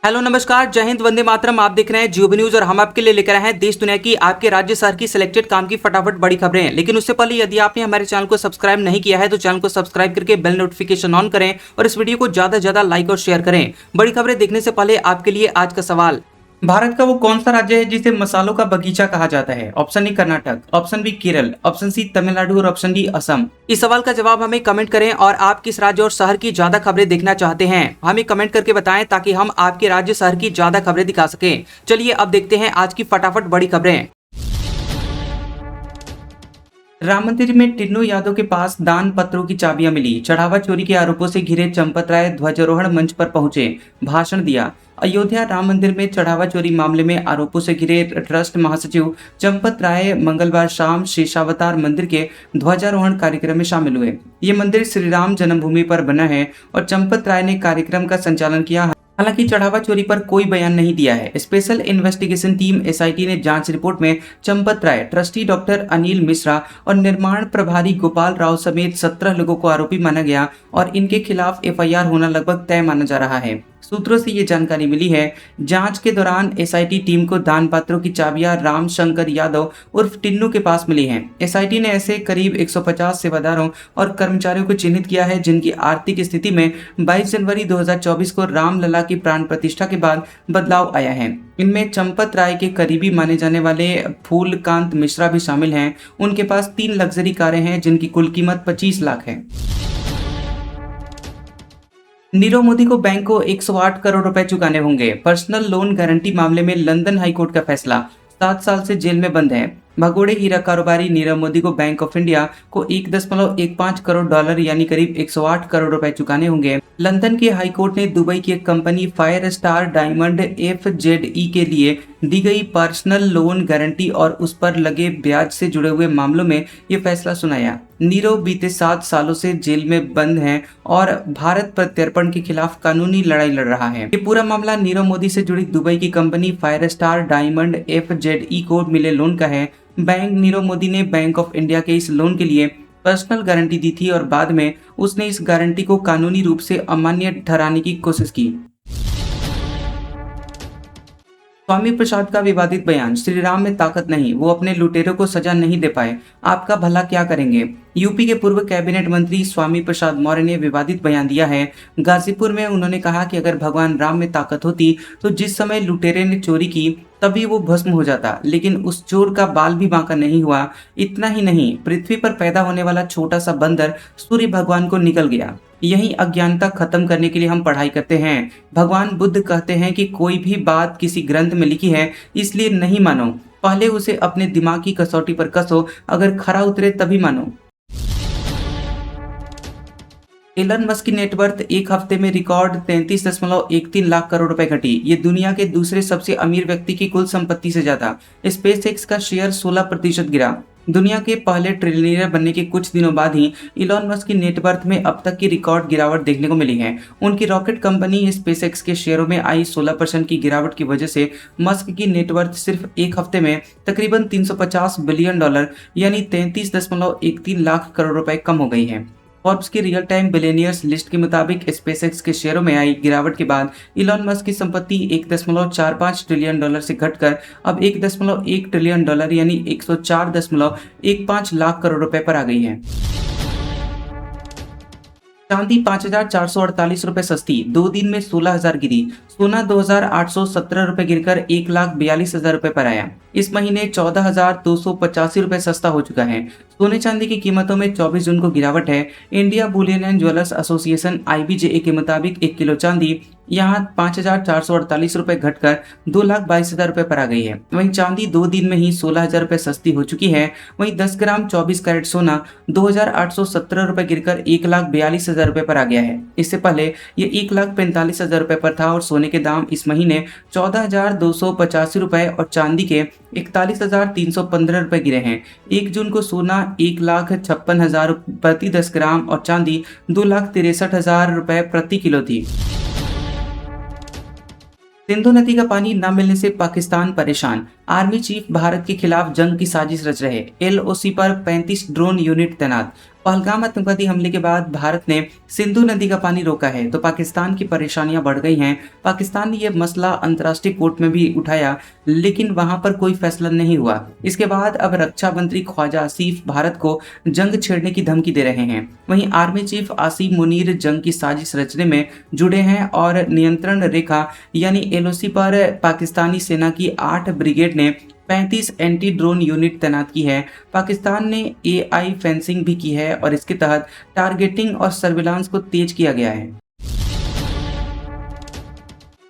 Hello नमस्कार, जय हिंद, वंदे मातरम। आप देख रहे हैं जियो न्यूज और हम आपके लिए लेकर आए हैं देश दुनिया की, आपके राज्य शहर की सिलेक्टेड काम की फटाफट बड़ी खबरें। लेकिन उससे पहले यदि आपने हमारे चैनल को सब्सक्राइब नहीं किया है तो चैनल को सब्सक्राइब करके बेल नोटिफिकेशन ऑन करें और इस वीडियो को ज्यादा से ज्यादा लाइक और शेयर करें। बड़ी खबरें देखने से पहले आपके लिए आज का सवाल, भारत का वो कौन सा राज्य है जिसे मसालों का बगीचा कहा जाता है? Option A Karnataka, option B Kerala, option C Tamil Nadu और ऑप्शन डी असम। इस सवाल का जवाब हमें कमेंट करें और आप किस राज्य और शहर की ज्यादा खबरें देखना चाहते हैं हमें कमेंट करके बताएं ताकि हम आपके राज्य शहर की ज्यादा खबरें दिखा सकें। चलिए अब देखते हैं आज की फटाफट बड़ी खबरें। राम मंदिर में टिन्नू यादव के पास दान पत्रों की चाबियां मिली। चढ़ावा चोरी के आरोपों से घिरे चंपत राय ध्वजारोहण मंच पर पहुंचे, भाषण दिया। अयोध्या राम मंदिर में चढ़ावा चोरी मामले में आरोपों से घिरे ट्रस्ट महासचिव चंपत राय मंगलवार शाम शेषावतार मंदिर के ध्वजारोहण कार्यक्रम में शामिल हुए। ये मंदिर श्री राम जन्मभूमि पर बना है और चंपत राय ने कार्यक्रम का संचालन किया। हालांकि चढ़ावा चोरी पर कोई बयान नहीं दिया है। स्पेशल इन्वेस्टिगेशन टीम एसआईटी ने जांच रिपोर्ट में चंपत राय, ट्रस्टी डॉक्टर अनिल मिश्रा और निर्माण प्रभारी गोपाल राव समेत 17 लोगों को आरोपी माना गया और इनके खिलाफ एफआईआर होना लगभग तय माना जा रहा है। सूत्रों से ये जानकारी मिली है। जांच के दौरान एसआईटी टीम को दान पात्रों की चाबियां राम शंकर यादव उर्फ टिन्नू के पास मिली हैं। एसआईटी ने ऐसे करीब 150 सेवादारों और कर्मचारियों को चिन्हित किया है जिनकी आर्थिक स्थिति में 22 जनवरी 2024 को रामलला की प्राण प्रतिष्ठा के बाद बदलाव आया है। इनमें चंपत राय के करीबी माने जाने वाले फूलकांत मिश्रा भी शामिल हैं। उनके पास 3 लग्जरी कारें हैं जिनकी कुल कीमत 25 लाख है। नीरव मोदी को बैंक को 108 करोड़ रुपए चुकाने होंगे। पर्सनल लोन गारंटी मामले में लंदन हाईकोर्ट का फैसला, 7 साल से जेल में बंद है। भगोड़े हीरा कारोबारी नीरव मोदी को बैंक ऑफ इंडिया को 1.15 करोड़ डॉलर यानी करीब 108 करोड़ रुपए चुकाने होंगे। लंदन के हाई कोर्ट ने दुबई की एक company fire star diamond FZE के लिए दी गई पर्सनल लोन गारंटी और उस पर लगे ब्याज से जुड़े हुए मामलों में ये फैसला सुनाया। नीरव बीते 7 सालों से जेल में बंद हैं और भारत प्रत्यर्पण के खिलाफ कानूनी लड़ाई लड़ रहा है। ये पूरा मामला नीरव मोदी से जुड़ी दुबई की company fire star diamond FZE को मिले लोन का है। बैंक नीरव मोदी ने बैंक ऑफ इंडिया के इस लोन के लिए पर्सनल गारंटी दी थी और बाद में उसने इस गारंटी को कानूनी रूप से अमान्य ठहराने की कोशिश की। स्वामी प्रसाद का विवादित बयान, श्री राम में ताकत नहीं, वो अपने लुटेरों को सजा नहीं दे पाए, आपका भला क्या करेंगे। यूपी के पूर्व कैबिनेट मंत्री स्वामी प्रसाद मौर्य ने विवादित बयान दिया है। गाजीपुर में उन्होंने कहा कि अगर भगवान राम में ताकत होती तो जिस समय लुटेरे ने चोरी की तभी वो भस्म हो जाता, लेकिन उस चोर का बाल भी बांका नहीं हुआ। इतना ही नहीं, पृथ्वी पर पैदा होने वाला छोटा सा बंदर सूर्य भगवान को निकल गया। यही अज्ञानता खत्म करने के लिए हम पढ़ाई करते हैं। भगवान बुद्ध कहते हैं कि कोई भी बात किसी ग्रंथ में लिखी है इसलिए नहीं मानो, पहले उसे अपने दिमाग की कसौटी पर कसो, अगर खरा उतरे तभी मानो। एलन मस्क की नेटवर्थ एक हफ्ते में रिकॉर्ड 33.13 लाख करोड़ रुपए घटी। ये दुनिया के दूसरे सबसे अमीर व्यक्ति की कुल संपत्ति से ज्यादा। स्पेसएक्स का शेयर 16% गिरा। दुनिया के पहले ट्रिलियनियर बनने के कुछ दिनों बाद ही इलॉन मस्क की नेटवर्थ में अब तक की रिकॉर्ड गिरावट देखने को मिली है। उनकी रॉकेट कंपनी स्पेसएक्स के शेयरों में आई 16% की गिरावट की वजह से मस्क की नेटवर्थ सिर्फ एक हफ्ते में तकरीबन $350 बिलियन यानी 33.13 लाख करोड़ रुपए कम हो गई है। फोर्ब्स की रियल टाइम बिलियनियर्स लिस्ट के मुताबिक स्पेसएक्स के शेयरों में आई गिरावट के बाद इलॉन मस्क की संपत्ति $1.45 ट्रिलियन से घटकर अब $1.1 ट्रिलियन यानी 104.15 लाख करोड़ रुपए पर आ गई है। चांदी 5,448 रुपए सस्ती, 2 दिन में 16,000 गिरी। सोना 2,817 रुपए गिरकर 1,42,000 रुपए पर आया। इस महीने 14,285 रुपए सस्ता हो चुका है। सोने चांदी की कीमतों में 24 जून को गिरावट है। India Boolean and jewellers association IBJA के मुताबिक 1 किलो चांदी यहाँ 5,448 रुपए घटकर 2,22,000 रुपए पर आ गई है। वहीं चांदी 2 दिन में ही 16,000 रुपए सस्ती हो चुकी है। वहीं 10 ग्राम 24 कैरेट सोना 2,817 रुपए गिरकर 1,42,000 रुपए पर आ गया है। इससे पहले ये 1,45,000 रुपए पर था और सोने के दाम इस महीने 14,285 रुपए और चांदी के 41,315 रुपए गिरे हैं। 1 जून को सोना 1,56,000 प्रति 10 ग्राम और चांदी 2,63,000 रुपए प्रति किलो थी। सिंधु नदी का पानी न मिलने से पाकिस्तान परेशान। आर्मी चीफ भारत के खिलाफ जंग की साजिश रच रहे, एलओसी पर 35 ड्रोन यूनिट तैनात। पहलगाम आतंकवादी हमले के बाद भारत ने सिंधु नदी का पानी रोका है तो पाकिस्तान की परेशानियां बढ़ गई हैं। पाकिस्तान ने यह मसला अंतर्राष्ट्रीय कोर्ट में भी उठाया, लेकिन वहां पर कोई फैसला नहीं हुआ। इसके बाद अब रक्षा मंत्री ख्वाजा आसिफ भारत को जंग छेड़ने की धमकी दे रहे हैं। वहीं आर्मी चीफ आसिम मुनीर जंग की साजिश रचने में जुड़े हैं और नियंत्रण रेखा यानी एलओसी पर पाकिस्तानी सेना की 8 ब्रिगेड ने 35 एंटी ड्रोन यूनिट तैनात की है। पाकिस्तान ने एआई फेंसिंग भी की है और इसके तहत टारगेटिंग और सर्विलांस को तेज किया गया है।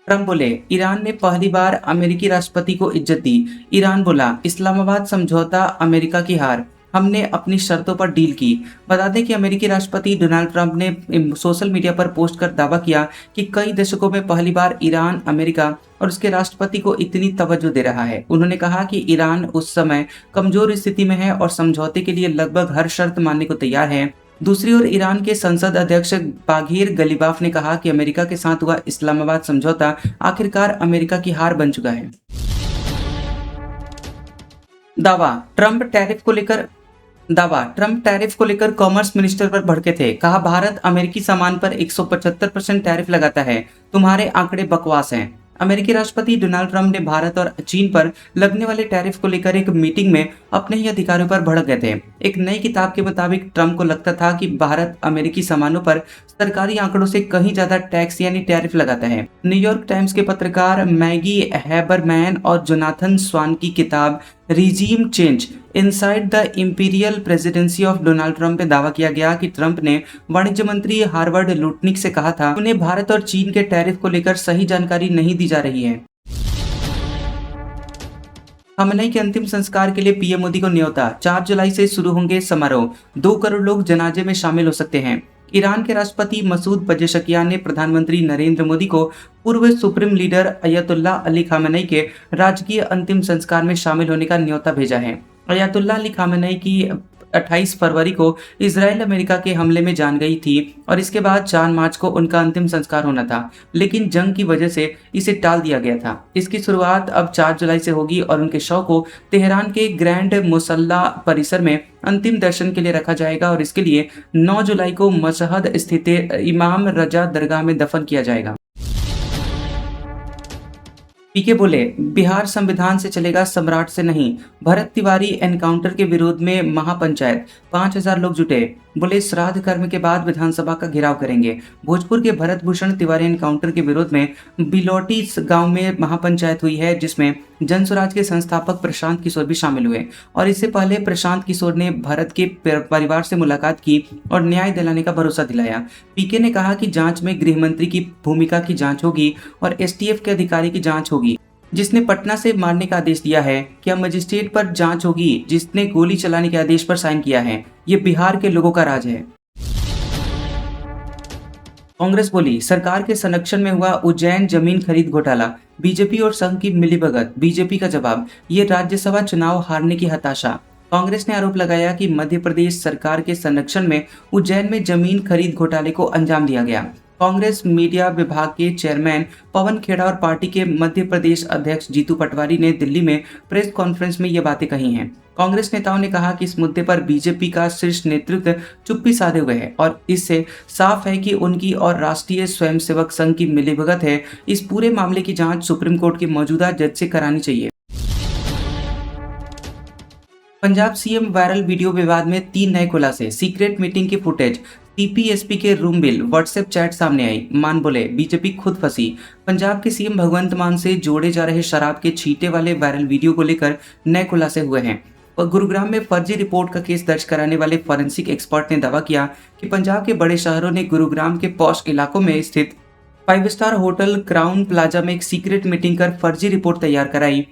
ट्रंप बोले, ईरान ने पहली बार अमेरिकी राष्ट्रपति को इज्जत दी। ईरान बोला, इस्लामाबाद समझौता अमेरिका की हार, हमने अपनी शर्तों पर डील की। बता दें कि अमेरिकी राष्ट्रपति डोनाल्ड ट्रंप ने सोशल मीडिया पर पोस्ट कर दावा किया कि कई दशकों में पहली बार ईरान अमेरिका और उसके राष्ट्रपति को इतनी तवज्जो दे रहा है। उन्होंने कहा कि ईरान उस समय कमजोर स्थिति में है और समझौते के लिए लगभग हर शर्त मानने को तैयार है। दूसरी ओर ईरान के संसद अध्यक्ष बाघिर गलीबाफ ने कहा कि अमेरिका के साथ हुआ इस्लामाबाद समझौता आखिरकार अमेरिका की हार बन चुका है। ट्रंप टैरिफ को लेकर कॉमर्स मिनिस्टर पर भड़के थे। कहा, भारत अमेरिकी सामान पर 175% टैरिफ लगाता है, तुम्हारे आंकड़े बकवास हैं। अमेरिकी राष्ट्रपति डोनाल्ड ट्रंप ने भारत और चीन पर लगने वाले टैरिफ को लेकर एक मीटिंग में अपने ही अधिकारियों पर भड़क गए थे। एक नई किताब के मुताबिक ट्रंप को लगता था कि भारत अमेरिकी सामानों पर सरकारी आंकड़ों से कहीं ज्यादा टैक्स यानी टैरिफ लगाता है। न्यूयॉर्क टाइम्स के पत्रकार मैगी हैबरमैन और जोनाथन स्वान की किताब regime change inside the imperial presidency of Donald Trump में दावा किया गया कि ट्रंप ने वाणिज्य मंत्री हार्वर्ड लुटनिक से कहा था उन्हें भारत और चीन के टैरिफ को लेकर सही जानकारी नहीं दी जा रही है। खamenei के अंतिम संस्कार के लिए पीएम मोदी को न्योता, 4 जुलाई से शुरू होंगे समारोह, 2 करोड़ लोग जनाजे में शामिल हो सकते हैं। ईरान के राष्ट्रपति मसूद पजेशकियान ने प्रधानमंत्री नरेंद्र मोदी को पूर्व सुप्रीम लीडर अयतुल्ला अली खामेनेई के राजकीय अंतिम संस्कार में शामिल होने का न्योता भेजा है। अयतुल्ला अली खामेनेई की 28 फरवरी को इजराइल अमेरिका के हमले में जान गई थी और इसके बाद 4 मार्च को उनका अंतिम संस्कार होना था, लेकिन जंग की वजह से इसे टाल दिया गया था। इसकी शुरुआत अब 4 जुलाई से होगी और उनके शव को तेहरान के ग्रैंड मुसल्ला परिसर में अंतिम दर्शन के लिए रखा जाएगा और इसके लिए 9 जुलाई को मशहद स्थित इमाम रजा दरगाह में दफन किया जाएगा। पीके बोले, बिहार संविधान से चलेगा, सम्राट से नहीं। भरत तिवारी एनकाउंटर के विरोध में महापंचायत, 5000 लोग जुटे। बोले, श्राद्ध कर्म के बाद विधानसभा का घेराव करेंगे। भोजपुर के भरत भूषण तिवारी एनकाउंटर के विरोध में बिलौटी गांव में महापंचायत हुई है, जिसमें जन स्वराज के संस्थापक प्रशांत किशोर भी शामिल हुए और इससे पहले प्रशांत किशोर ने भरत के परिवार से मुलाकात की और न्याय दिलाने का भरोसा दिलाया। पीके ने कहा कि जांच में गृह मंत्री की भूमिका की जांच होगी और एसटीएफ के अधिकारी की जांच होगी जिसने पटना से मारने का आदेश दिया है। क्या मजिस्ट्रेट पर जांच होगी जिसने गोली चलाने के आदेश पर साइन किया है। ये बिहार के लोगों का राज है। कांग्रेस बोली, सरकार के संरक्षण में हुआ उज्जैन जमीन खरीद घोटाला, बीजेपी और संघ की मिलीभगत। बीजेपी का जवाब, ये राज्यसभा चुनाव हारने की हताशा। कांग्रेस ने आरोप लगाया कि मध्य प्रदेश सरकार के संरक्षण में उज्जैन में जमीन खरीद घोटाले को अंजाम दिया गया। कांग्रेस मीडिया विभाग के चेयरमैन पवन खेड़ा और पार्टी के मध्य प्रदेश अध्यक्ष जीतू पटवारी ने दिल्ली में प्रेस कॉन्फ्रेंस में ये बातें कही हैं। कांग्रेस नेताओं ने कहा कि इस मुद्दे पर बीजेपी का शीर्ष नेतृत्व चुप्पी साधे हुए है और इससे साफ है कि उनकी और राष्ट्रीय स्वयंसेवक संघ की मिलीभगत है। इस पूरे मामले की जांच सुप्रीम कोर्ट के मौजूदा जज से करानी चाहिए। पंजाब सीएम वायरल वीडियो विवाद में 3 नए खुलासे, सीक्रेट मीटिंग की फुटेज, टीपीएसपी के रूम बिल, व्हाट्सएप चैट सामने आई। मान बोले, बीजेपी खुद फंसी। पंजाब के सीएम भगवंत मान से जोड़े जा रहे शराब के छींटे वाले वायरल वीडियो को लेकर नए खुलासे हुए हैं। और गुरुग्राम में फर्जी रिपोर्ट का केस दर्ज कराने वाले फॉरेंसिक एक्सपर्ट ने दावा किया कि पंजाब के बड़े शहरों ने गुरुग्राम के पॉश इलाकों में स्थित 5 स्टार होटल क्राउन प्लाजा में एक सीक्रेट मीटिंग कर फर्जी रिपोर्ट तैयार कराई।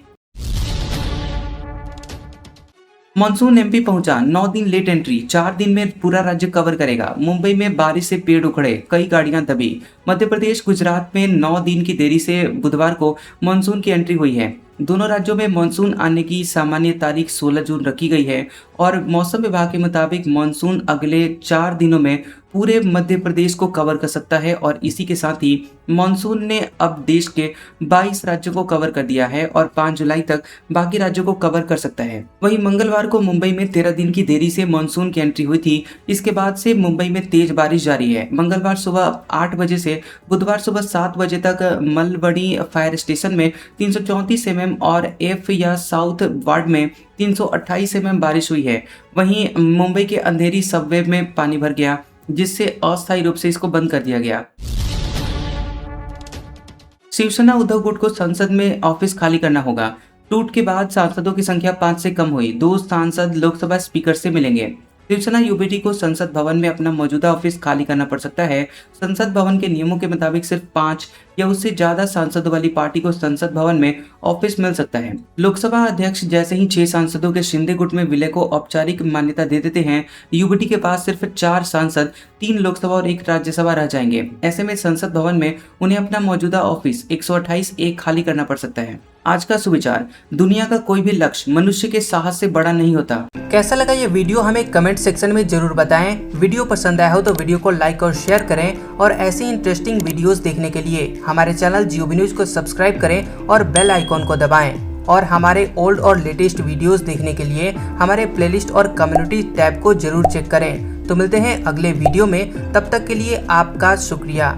मानसून एमपी पहुंचा, 9 दिन लेट एंट्री, 4 दिन में पूरा राज्य कवर करेगा। मुंबई में बारिश से पेड़ उखड़े, कई गाड़ियां दबी। मध्य प्रदेश गुजरात में 9 दिन की देरी से बुधवार को मानसून की एंट्री हुई है। दोनों राज्यों में मानसून आने की सामान्य तारीख 16 जून रखी गई है और मौसम विभाग के मुताबिक मानसून अगले 4 दिनों में पूरे मध्य प्रदेश को कवर कर सकता है और इसी के साथ ही मानसून ने अब देश के 22 राज्यों को कवर कर दिया है और 5 जुलाई तक बाकी राज्यों को कवर कर सकता है। वहीं मंगलवार को मुंबई में 13 दिन की देरी से मानसून की एंट्री हुई थी। इसके बाद से मुंबई में तेज बारिश जारी है। मंगलवार सुबह 8 बजे से बुधवार सुबह 7 बजे तक मलबड़ी फायर स्टेशन में 334 mm और एफ या साउथ वार्ड में 328 mm बारिश हुई है। वहीं मुंबई के अंधेरी सबवे में पानी भर गया, जिससे अस्थायी रूप से इसको बंद कर दिया गया। शिवसेना उद्धव गुट को संसद में ऑफिस खाली करना होगा। टूट के बाद सांसदों की संख्या 5 से कम हुई। 2 सांसद लोकसभा स्पीकर से मिलेंगे। शिवसेना यूबीटी को संसद भवन में अपना मौजूदा ऑफिस खाली करना पड़ सकता है। संसद भवन के नियमों के मुताबिक सिर्फ 5 या उससे ज्यादा सांसदों वाली पार्टी को संसद भवन में ऑफिस मिल सकता है। लोकसभा अध्यक्ष जैसे ही 6 सांसदों के शिंदे गुट में विलय को औपचारिक मान्यता दे देते हैं, यूबीटी के पास सिर्फ 4 सांसद, 3 लोकसभा और 1 राज्यसभा रह जाएंगे। ऐसे में संसद भवन में उन्हें अपना मौजूदा ऑफिस 128A खाली करना पड़ सकता है। आज का सुविचार, दुनिया का कोई भी लक्ष्य मनुष्य के साहस से बड़ा नहीं होता। कैसा लगा ये वीडियो हमें कमेंट सेक्शन में जरूर बताएं। वीडियो पसंद आया हो तो वीडियो को लाइक और शेयर करें और ऐसी इंटरेस्टिंग वीडियोस देखने के लिए हमारे चैनल जियोबी न्यूज को सब्सक्राइब करें और बेल आइकॉन को दबाएं। और हमारे ओल्ड और लेटेस्ट वीडियोस देखने के लिए हमारे प्लेलिस्ट और कम्युनिटी टैब को जरूर चेक करें। तो मिलते हैं अगले वीडियो में, तब तक के लिए आपका शुक्रिया।